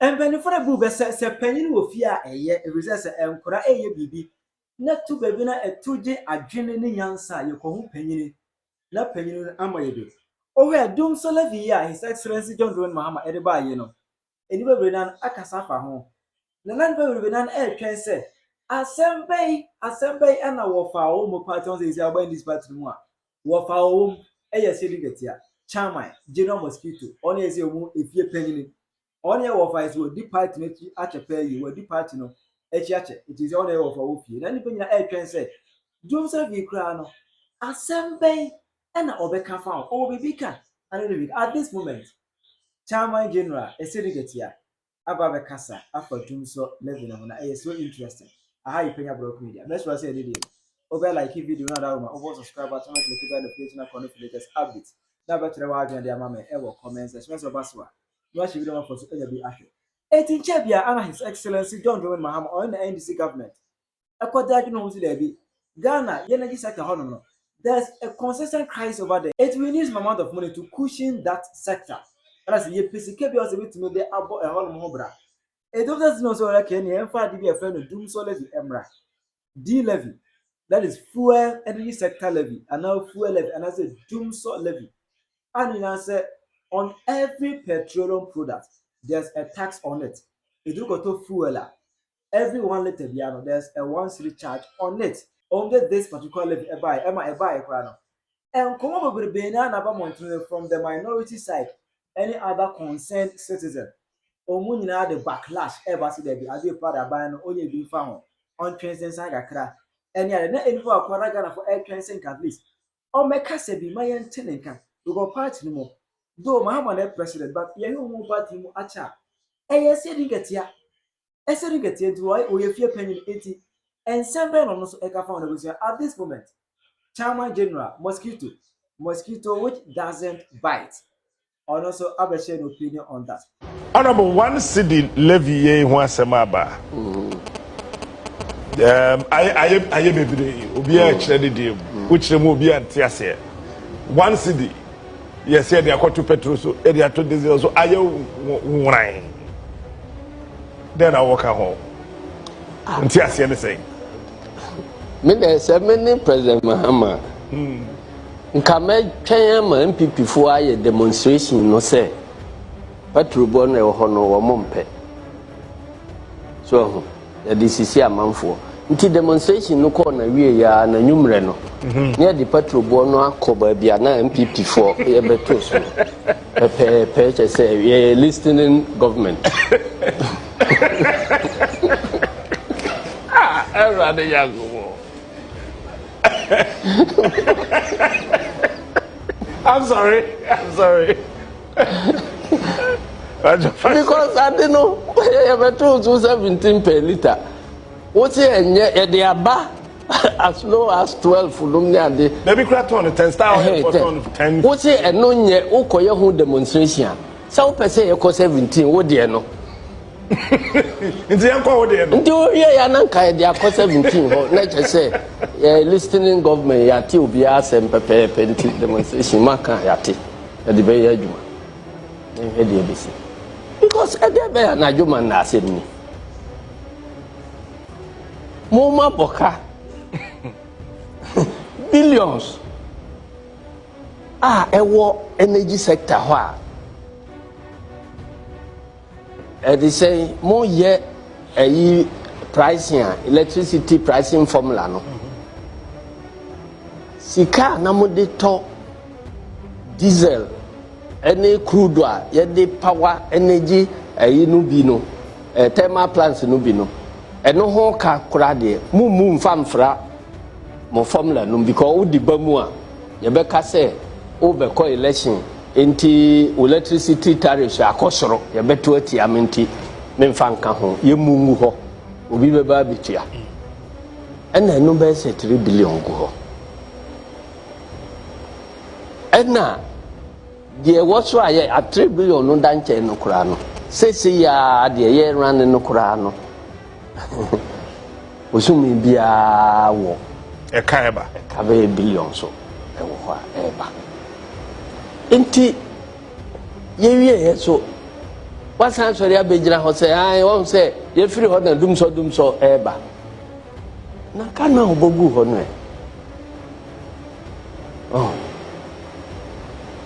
And when for a boob says a penny will fear a year, a recess and cora a baby. Not to baby a 2J a genuine yansa, you call penny, not penny amayabi. Oh, where Dumsor Levy, His Excellency John Dwayne Mahama, everybody, you know. And you will be done a casafa home. The land will be done air can say. Assembly, and our foul parties is about this part more. What foul, Asiedu Nketia, Chairman, General Mosquito, only as you if you're penny. Only our fights will department at a pay you will depart no. It is only of our fee. Then you air can say, Joseph V. Crano, Assembly, and Obeka found, or Bibika, and at this moment. Chairman General, Asiedu Nketia, Abba Casa, after Dumsor Levy, is so interesting. I have Penyah broke media. Let's say the video. Over like if video not out, over subscribe button, click the notification icon for latest updates. Now back to the wild and their mama ever comments, especially Baswa. You actually don't want to be accurate. 18 Chabia and His Excellency John Dwayne Mahama on the NDC government. According to the Ghana, energy sector, there's a consistent crisis over there. It will need an amount of money to cushion that sector. That's the PCK also to know the about a whole mobra. It doesn't know so like any empire to be a friend of Dumsor Levy Emra. D levy, that is fuel energy sector levy, and now fuel levy, and I said Dumsor Levy. And you answer on every petroleum product, there's a tax on it. If you go to fuel, every 1 liter piano, there's a 1 cedi charge on it. Only this particular levy, a buy, and come over with the from the minority side, any other concerned citizen. Omunina the backlash ever see there be as a father buying only be found on Transcend Saga. And yet, not any for a Quaraga for air transcend at least. Or make us be my antenna. We go party no more. Though Mahama president, but you won't party more at ya. Asiedu Nketia to why we fear penny 80 and 7 on also Eka found at this moment. Chairman General Mosquito, which doesn't bite. And also have a shared opinion on that. Honorable 1 cedi levy Semaba. I be a credit which remove be at 1 cedi. Yes, they are to petrol, so they are to diesel, so I wine. Then I walk home. And Tiasia anything. Me say many President Mahama. Nkame twɛn MPP fo aye demonstration no say petrol bon e ho no wo mompe so ya DCC amanfo nti demonstration no ko na wie ya na nwumre no ne di petrol bon no akoba bia na MPP fo ye beto so pe say we listening government Everybody yago. I'm sorry. Because I didn't know I told you 17 per liter. What's it? They are as low as 12 Maybe crack on 10 star 10. What's it? And no yet Okoya who demonstration. So per se 17. What do you know? It's the uncle there. Do you they are 17? Let's just say, listening government, Yati will be asked and prepare demonstration. Maka Yati at the Bay Juma. Because at the Bay Najuman said me. Moma Boka billions. A war energy sector. They say more year a pricing electricity pricing formula no. Sika na mo de to diesel any crude oil ye de power energy no bi no thermal plants no bi no eno ho ka kura de mu mfamfra mo formula no because wo di ba mu a ye be ka say wo be ko election enti electricity tariff akosoro ye beto ati amenti memfa nka ho ye mungu ho obi be ba bitua ena no be say 3 billion go ho ena de woso aye a 3 billion no danche no kura no sesi ya de ye ran no kura no osumi bia wo e kaeba ka be billion so e wo ho eba Inti ye so wasan sori abegyina ho say ai won say ye firi ho na dumso eba na kana obogu ho no oh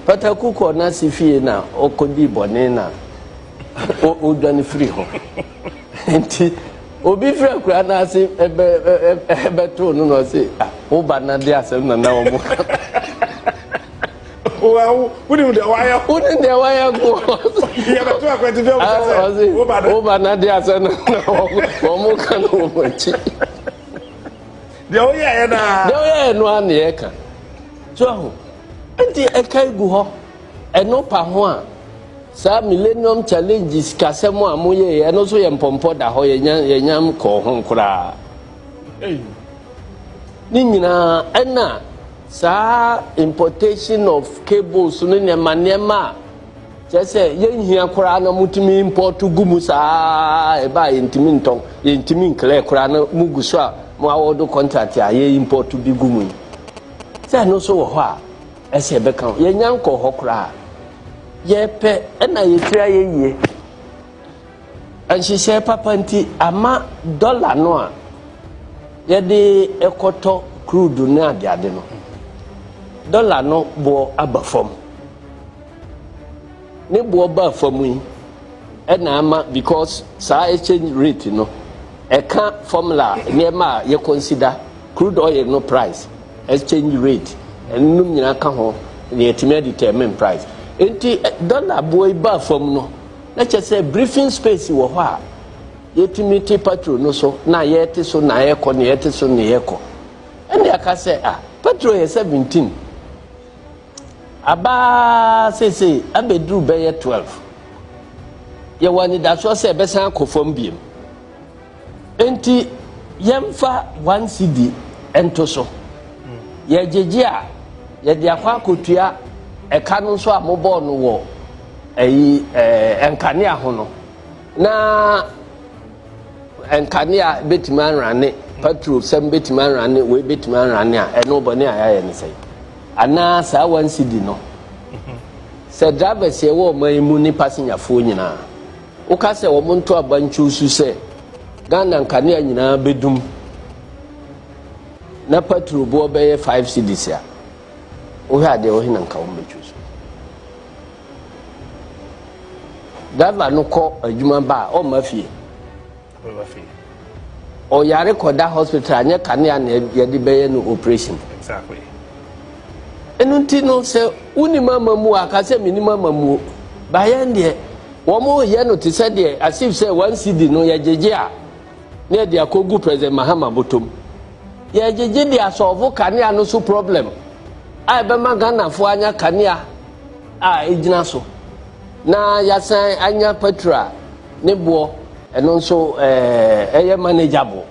pataku ko na sifie na okodi bone na o dwane firi ho enti obi firi akura na ase ebe to no no say o ba na de asem na na wo mo Well, wouldn't the wire go? Yeah, but you are going to be over Nadia, son, or can overchi. Oh, yeah, no one eka. So, and the Eka go, and no Pahua. Some millennium challenges, Casamo, Amoye, and also Yampompo, the Hoyam, call home cra. Nina, Anna. Sa importation of cables no ne manema just say yen hia kora na mutumi import gumu sa e ba yentimi nton yentimi nkle kora na mugu so a mo awodo contract a ye import bi gumu say no so wo ho a ese be kan ye nyanko ho kora ye pe na ye tira ye yie and she say papa nti ama dollar no a ye de ekoto crude na ade no dollar no bo abafom ne bo abafom yi na ama because sa exchange rate no e ka formula ne ma ye consider crude oil no price exchange rate enum nyina ka ho ne etime determine price enti dollar bo abafom no na che say briefing space wo ho a yetimiti petrol no so na ye te so na ye ko ne ye te so ne ye ko ene aka say petrol ye 17 aba say abedru be 12 ye wani da so say be san kofom biem enti yemfa 1 cedi ento so ye jeje a ye de akwa kotua e ka no so amobọ no wo eyi enkane aho no na enkane a betiman rane petrol sem betiman rane we betiman rane a eno bone ayaye ne say ana sa 1 cedi no se driver se wo mayimu ni passenger fo nyina o ka se wo monto abanchu su se Ghana nkane nyina bedum na petrol bo be 5 cedis a o ha de o hina nka wo bechu su driver no ko adwuma ba o mafie o yare koda hospital anya kane na ye de be no operation exactly. Enunti no se uni mama mu aka se minimum mamu ba ye ndie wo mo ye no te se de asif se 1 cedi no ye jeje a na de akogu president Mahama Botom ye jeje de asolve kania no so problem ai be magana fo anya kania a ejina so na yasan anya petra ne bo eno so eye manageable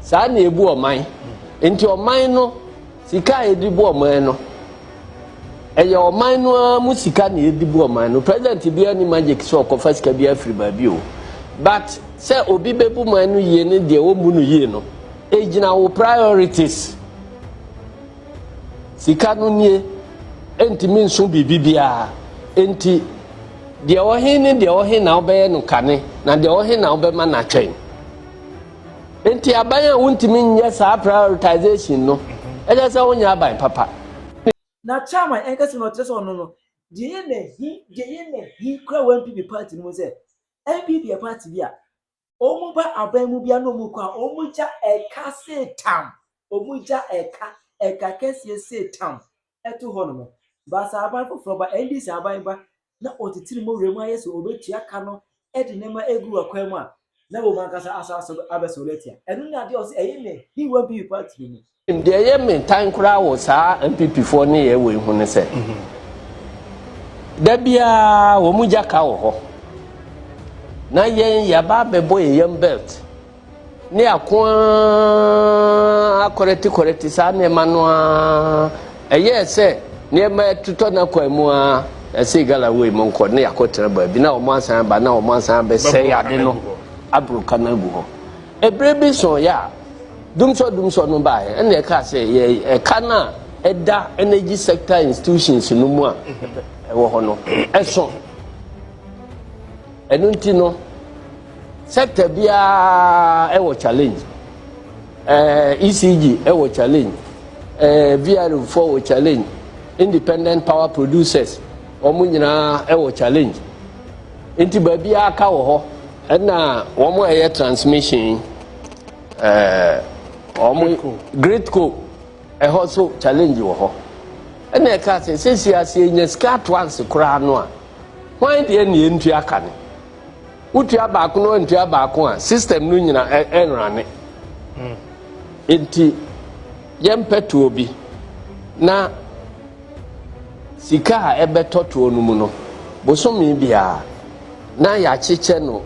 sa na ebu oman enti oman no sika edibu oman no eye oman no musika na edibu oman no president bi ani magic so ko fasika bi afri ba bi o but say obi bebu man no ye ne de o mu no ye no ejina wo priorities sika no nie enti min so bibibia enti de o he ne de o he na obe no kane na de o he na obe ma na twen enti abanya wontimi nye sa prioritization no eja say wonya aban papa na chairman enkasi no treso no de ye ne kra NPP party no say NPP party bia omuba aban mu bia no mu kwa omuja eka setam omuja eka kese setam eto ho no ba sa aban foforo ba NDC aban ba na otitiri mo remu ayeso obetua ka no edi nema egu akwa mu a na wo mankasa asaso abesoletia enu na de o say eye ne NPP party ni de ye men tan kura wo sa MPP fo ne ye we hu ne se da bia wo mu jaka wo ho na yen ya ba bebo yen belt ne akwa correct sa ne manoa eye se ne ma tuto na kwa mu a ese gala we mo nko ne yakotere ba bi na o mansan ba na o mansan be se ya de no abruka na gu ho ebrebi so ya dumso no ba e na ka se e kana eda energy sector institutions no mu a e wo ho no eso nti no sector bia e challenge ECG e challenge VR4 challenge independent power producers omu nyina e challenge nti ba bia aka wo ho na omu eye transmission omu great co also challenge wo ho na ka se siase nya skat once kura no a why dey na entu aka ne utu abaako no entu abaako a system no nyina enrane enti yempeto obi na sika ebetoto onumu no bosomi bia na ya cheche no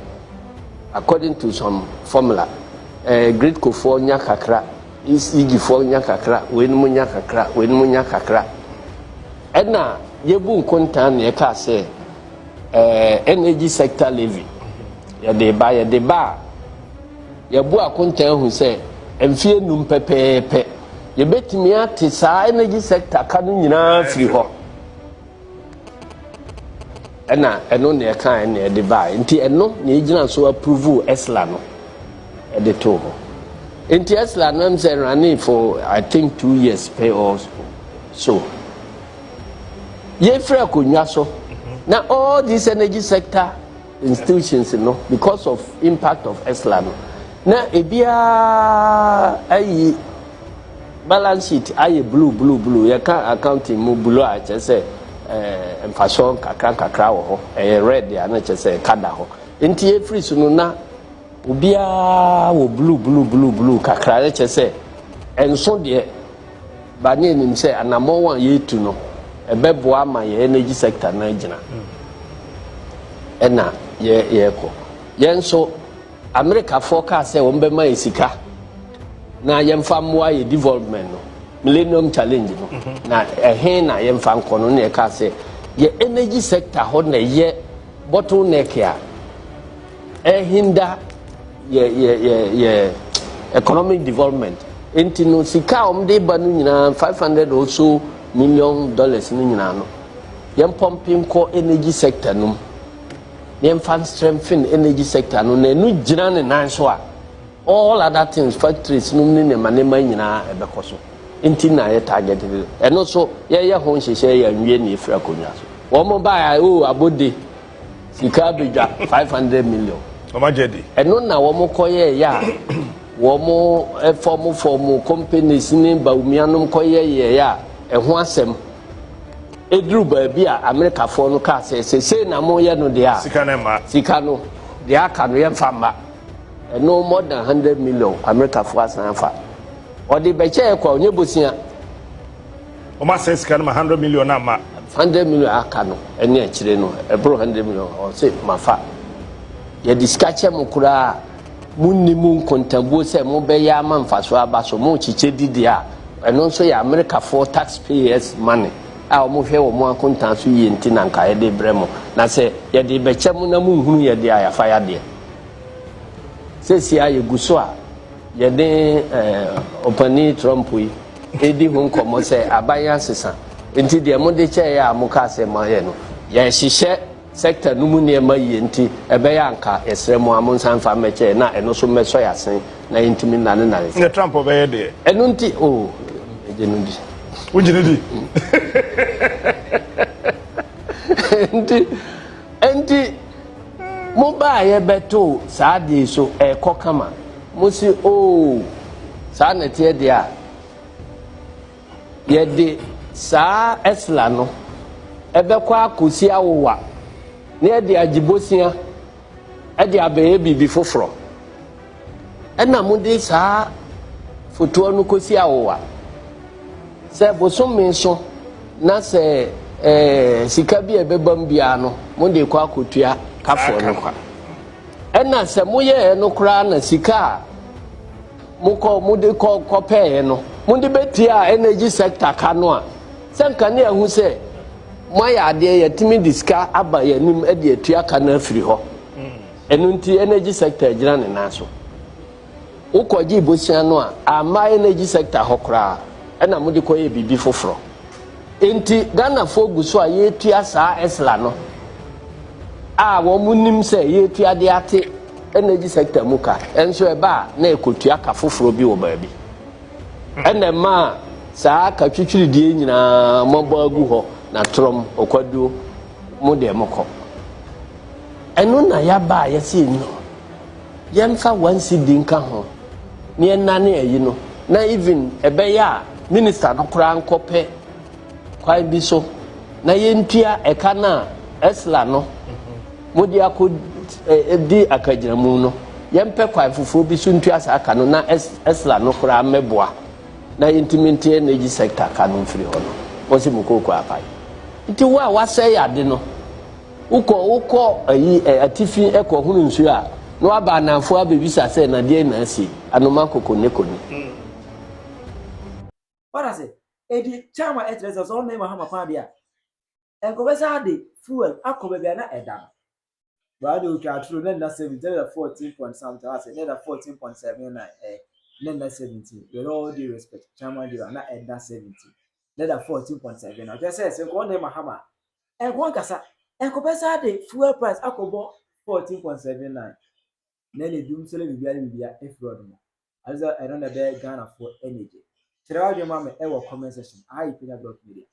according to some formula great co for nya kakra ECG for nya kakra wenmu nya kakra wenmu nya kakra ena yebu nkontan na ka se energy sector levy ya de ba yebu akontan hu se emfie num pepepe yebetimi ate saa energy sector ka no nyina firi ho eno ne ka ne de ba nti eno ne igina so approve esla no e de to ho nti esla no am say running for I think 2 years pay also so ye free akonwa so now all these energy sector institutions no because of impact of esla no na ebia ayi balance sheet ayi blue ya ka accounting mu blue a chese emfaso kakra wo ho red ya na chese kada ho enti e free sunu na obia wo blue kakra ya chese enso de ba ne nim se anamo wan yetu no ebebo ama ye energy sector na gina ena ye ko yenso America forecast say won be ma esika na yemfa moa ye development no millennium challenge no na na yemfa nkono na ka say ye energy sector ho na ye bottleneck ya hinder ye economic development enti no sika de ba no nyina $500 or so million no nyina no yem pumping ko energy sector no yem fan strengthen energy sector no na nu gina ne nan so a all other things factories no ne manema nyina ebekoso enti na ye target eno so ye ho nhyehyɛ ya nwie ne efra konwa so wo mo ba abode sika bedwa 500 million o ma jedi eno na wo mo koye ya wo mo form companies ni ba umianom koye ya ho asɛm edru ba bi a America for no ka se na mo ye no de a sika no de aka no ye mfamba no more than 100 million America for asanfa or the beche kwa onye bosia o ma se sika no 100 million na ma 100 million aka no ene akire no ebro 100 million o se mafa ye diskache mo kura munni mun kontambo se mo be ya manfaso abaso mo chiche didi a eno so ya America for taxpayers money a mo hwe wo mo akontan so yi enti na nka ye de bremo na se ye de beche mo na mu hunu ye de aya fa ya de se si aye guso a ye de opani Trump yi edi hu nkomo se abaya sesa enti de mo de che ya mo ka se ma ye no ye hihye sector no mu ne ma yi enti ebe ya nka esre mo amonsan fa meche na eno so meso ya sen na intimi na ne Trump obe de eno nti ejenundi ujinidi enti mo ba ye beto saa de so kokama mo si saa na tie de a ye de saa esla no ebekwa akosi awowa na ye de agibosia e de abeye bibi foforo ena mo de saa foto no kosi awowa se bosomi so na se sika bi ebebam bia no mo de kwa akotua kafo no kwa ena se mo ye no kra na sika mo de ko pay no mo de betia energy sector ka no a se nka ne ahu se mo ya ade ye timi diska aba ya nim e de atua ka na afiri ho enu nti energy sector gira ne na so ukoji bosia no a ama energy sector ho kra ena mo de ko ye bibi foforo enti Ghana fo guso a ye tua saa esla no womunim say ye tuade ate energy sector muka enso eba na ekotua ka foforo bi wo baabi ene ma saa ka twitwiri die nyina mobo agu ho na trom okwaduo mo de mokọ eno na ya ba ya se no yemfa wansi dinka ho ne na ne ayi no na even ebe ya minister no kura nkọpẹ kwai bi so na yentua eka na esla no modi akọ di akagiramu no yempe kwai fufuo bi so ntua sa aka no na esla no kura meboa na intimate energy sector ka no mfiri ho no osi mukoko apai nti wa wasɛ yade no ukọ ayi atifi ekọ hunu nsu a no aba nanfo abebisa sɛ na de na asi anoma kokonekoni What I say? Edi chama etreza so na ma kwa bia. Enkobesa de fuel akobe bia na eda. Ba de utwa true na 17 14 point something I say na 14.79 na 17. With all due respect, chama de na eda 17. Na 14.7. I just say ko na ma hama. Enko nkasa enkobesa de fuel price akobo 14.79. Na le Dumsor Levy bia efro no. Aza I don't know the Ghana for energy. Tell you, mama, comment section. I Penyah Media.